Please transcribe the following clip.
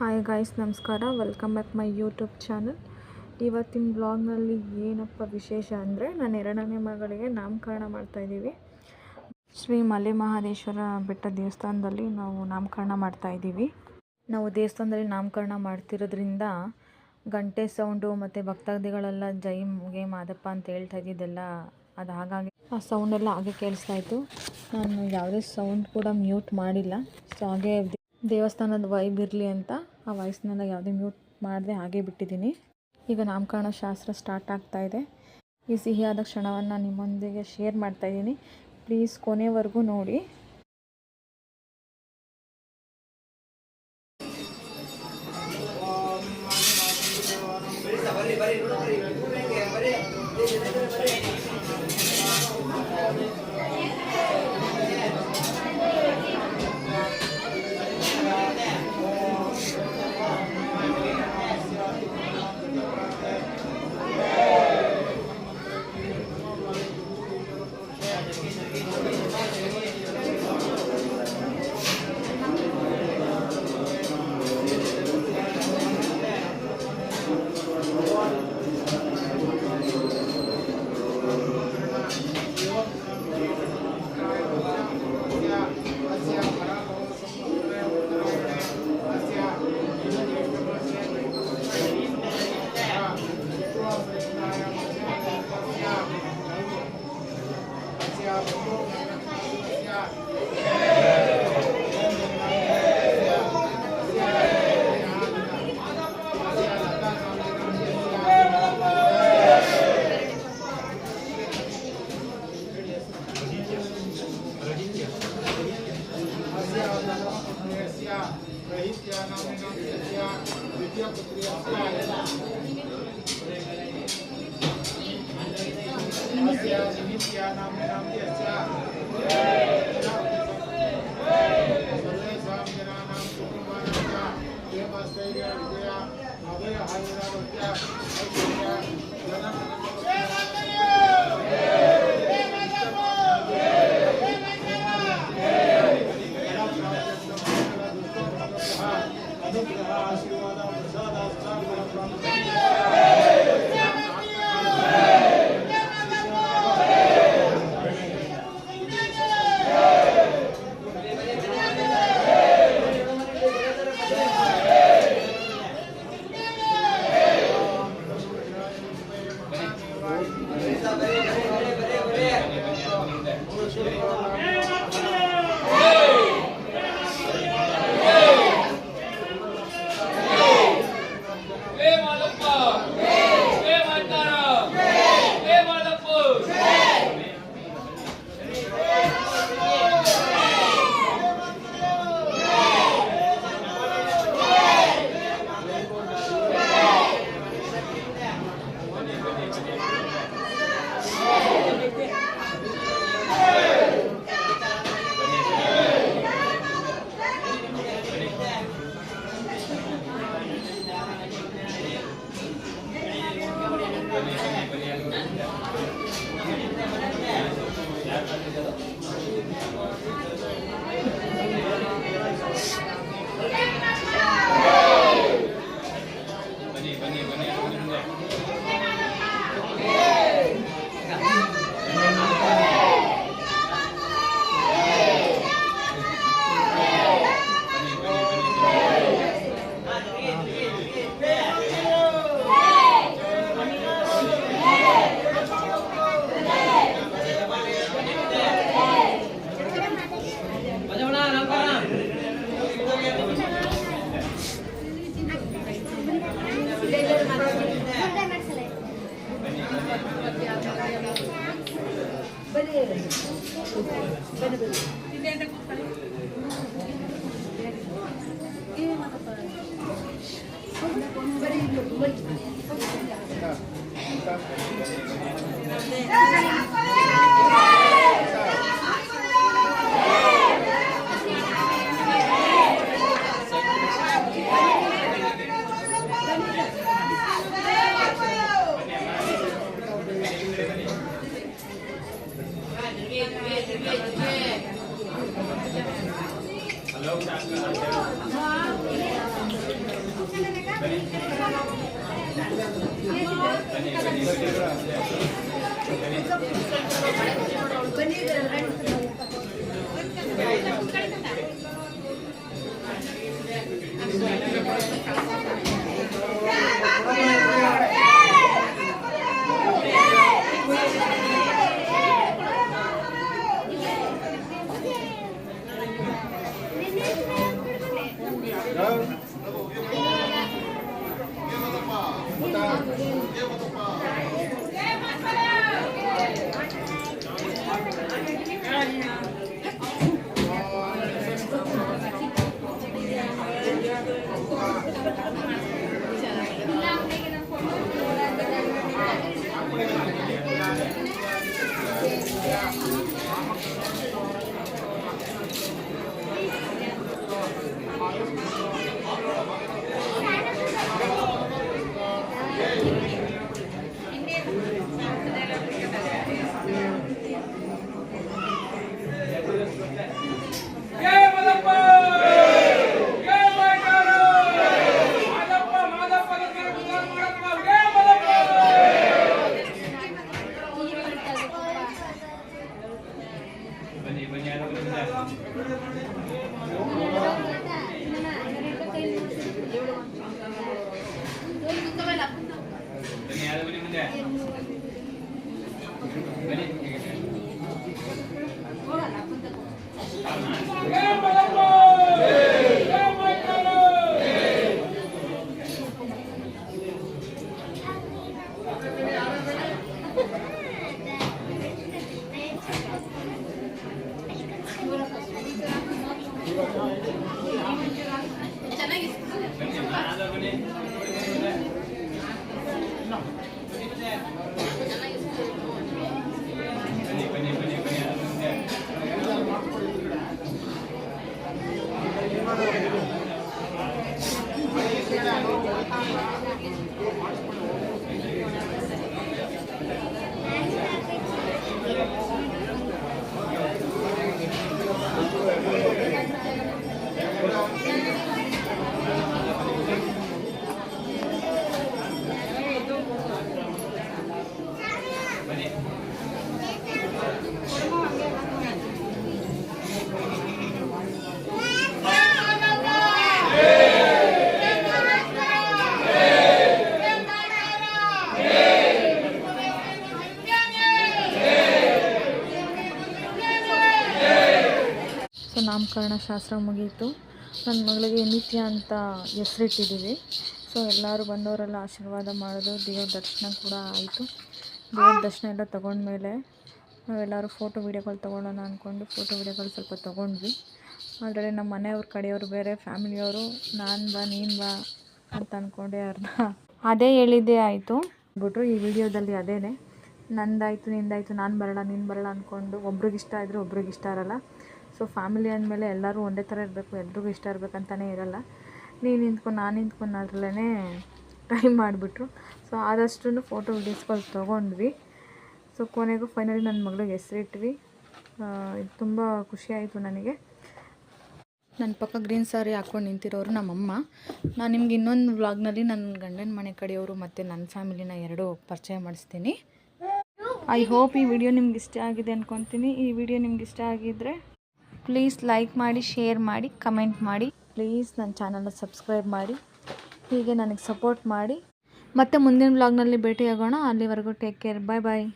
Hi guys, ನಮಸ್ಕಾರ. Welcome back my YouTube channel. ಇವತ್ತಿನ ಬ್ಲಾಗ್ನಲ್ಲಿ ಏನಪ್ಪ ವಿಶೇಷ ಅಂದರೆ, ನಾನು ಎರಡನೇ ಮಗಳಿಗೆ ನಾಮಕರಣ ಮಾಡ್ತಾಯಿದ್ದೀವಿ. ಶ್ರೀ ಮಲೆ ಮಹದೇಶ್ವರ ಬೆಟ್ಟ ದೇವಸ್ಥಾನದಲ್ಲಿ ನಾವು ನಾಮಕರಣ ಮಾಡ್ತಾಯಿದ್ದೀವಿ. ನಾವು ದೇವಸ್ಥಾನದಲ್ಲಿ ನಾಮಕರಣ ಮಾಡ್ತಿರೋದ್ರಿಂದ ಗಂಟೆ ಸೌಂಡು ಮತ್ತು ಭಕ್ತಾದಿಗಳೆಲ್ಲ ಜೈ ಗೆ ಮಾದಪ್ಪ ಅಂತ ಹೇಳ್ತಾ ಇದ್ದಿದ್ದೆಲ್ಲ ಅದು ಹಾಗಾಗಿ ಆ ಸೌಂಡೆಲ್ಲ ಹಾಗೆ ಕೇಳಿಸ್ತಾಯಿತ್ತು. ನಾನು ಯಾವುದೇ ಸೌಂಡ್ ಕೂಡ ಮ್ಯೂಟ್ ಮಾಡಿಲ್ಲ. ಸೊ ಹಾಗೆ ದೇವಸ್ಥಾನದ ವೈಬ್ ಇರಲಿ ಅಂತ ಆ ವಾಯ್ಸ್ನೆಲ್ಲ ಯಾವುದೇ ಮ್ಯೂಟ್ ಮಾಡದೆ ಹಾಗೆ ಬಿಟ್ಟಿದ್ದೀನಿ. ಈಗ ನಾಮಕರಣ ಶಾಸ್ತ್ರ ಸ್ಟಾರ್ಟ್ ಆಗ್ತಾಯಿದೆ. ಈ ಸಿಹಿಯಾದ ಕ್ಷಣವನ್ನು ನಿಮ್ಮೊಂದಿಗೆ ಶೇರ್ ಮಾಡ್ತಾಯಿದ್ದೀನಿ. ಪ್ಲೀಸ್ ಕೊನೆವರೆಗೂ ನೋಡಿ. ಸೊ ನಾಮಕರಣ ಶಾಸ್ತ್ರ ಮುಗೀತು. ನನ್ನ ಮಗಳಿಗೆ ನಿತ್ಯ ಅಂತ ಹೆಸರಿಟ್ಟಿದ್ದೀವಿ. ಸೊ ಎಲ್ಲರೂ ಬಂದವರೆಲ್ಲ ಆಶೀರ್ವಾದ ಮಾಡೋದು, ದೇವ್ರ ದರ್ಶನ ಕೂಡ ಆಯಿತು. ದೇವ್ರ ದರ್ಶನ ಎಲ್ಲ ತೊಗೊಂಡ್ಮೇಲೆ ನಾವೆಲ್ಲರೂ ಫೋಟೋ ವೀಡಿಯೋಗಳು ತೊಗೊಳ್ಳೋಣ ಅಂದ್ಕೊಂಡು ಫೋಟೋ ವೀಡಿಯೋಗಳು ಸ್ವಲ್ಪ ತೊಗೊಂಡ್ವಿ. ಅದರಲ್ಲಿ ನಮ್ಮ ಮನೆಯವ್ರ ಕಡೆಯವರು ಬೇರೆ, ಫ್ಯಾಮಿಲಿಯವರು ನಾನು ಬಾ ನೀನು ಬಾ ಅಂತ ಅಂದ್ಕೊಂಡೆ ಅದೇ ಹೇಳಿದ್ದೇ ಆಯಿತು ಬಿಟ್ರು. ಈ ವಿಡಿಯೋದಲ್ಲಿ ಅದೇ ನಂದಾಯಿತು ನಿಂದಾಯಿತು, ನಾನು ಬರೋಣ ನೀನು ಬರೋಣ ಅಂದ್ಕೊಂಡು ಒಬ್ರಿಗೆ ಇಷ್ಟ ಇದ್ದರೆ ಒಬ್ರಿಗೆ ಇಷ್ಟ ಇರೋಲ್ಲ. ಸೊ ಫ್ಯಾಮಿಲಿ ಅಂದಮೇಲೆ ಎಲ್ಲರೂ ಒಂದೇ ಥರ ಇರಬೇಕು, ಎಲ್ರಿಗೂ ಇಷ್ಟ ಇರಬೇಕಂತಲೇ ಇರೋಲ್ಲ. ನೀನು ನಿಂತ್ಕೊಂಡು ನಾನು ನಿಂತ್ಕೊಂಡು ಅದರಲ್ಲೇ ಟೈಮ್ ಮಾಡಿಬಿಟ್ರು. ಸೊ ಆದಷ್ಟು ಫೋಟೋ ವೀಡಿಯೋಸ್ಗಳು ತೊಗೊಂಡ್ವಿ. ಸೊ ಕೊನೆಗೂ ಫೈನಲಿ ನನ್ನ ಮಗಳಿಗೆ ಹೆಸರಿಟ್ವಿ. ಇದು ತುಂಬ ಖುಷಿಯಾಯಿತು ನನಗೆ. ನನ್ನ ಪಕ್ಕ ಗ್ರೀನ್ ಸ್ಯಾರಿ ಹಾಕ್ಕೊಂಡು ನಿಂತಿರೋರು ನಮ್ಮಮ್ಮ. ನಾನು ನಿಮ್ಗೆ ಇನ್ನೊಂದು ವ್ಲಾಗ್ನಲ್ಲಿ ನನ್ನ ಗಂಡನ ಮನೆ ಕಡೆಯವರು ಮತ್ತು ನನ್ನ ಫ್ಯಾಮಿಲಿನ ಎರಡೂ ಪರಿಚಯ ಮಾಡಿಸ್ತೀನಿ. ಐ ಹೋಪ್ ಈ ವಿಡಿಯೋ ನಿಮ್ಗೆ ಇಷ್ಟ ಆಗಿದೆ ಅಂದ್ಕೊತೀನಿ. ಈ ವಿಡಿಯೋ ನಿಮ್ಗೆ ಇಷ್ಟ ಆಗಿದ್ದರೆ ಪ್ಲೀಸ್ ಲೈಕ್ ಮಾಡಿ, ಶೇರ್ ಮಾಡಿ, ಕಮೆಂಟ್ ಮಾಡಿ. ಪ್ಲೀಸ್ ನನ್ನ ಚಾನಲ್ನ ಸಬ್ಸ್ಕ್ರೈಬ್ ಮಾಡಿ, ಹೀಗೆ ನನಗೆ ಸಪೋರ್ಟ್ ಮಾಡಿ. ಮತ್ತು ಮುಂದಿನ ವ್ಲಾಗ್ನಲ್ಲಿ ಭೇಟಿಯಾಗೋಣ. ಅಲ್ಲಿವರೆಗೂ ಟೇಕ್ ಕೇರ್, ಬಾಯ್ ಬಾಯ್.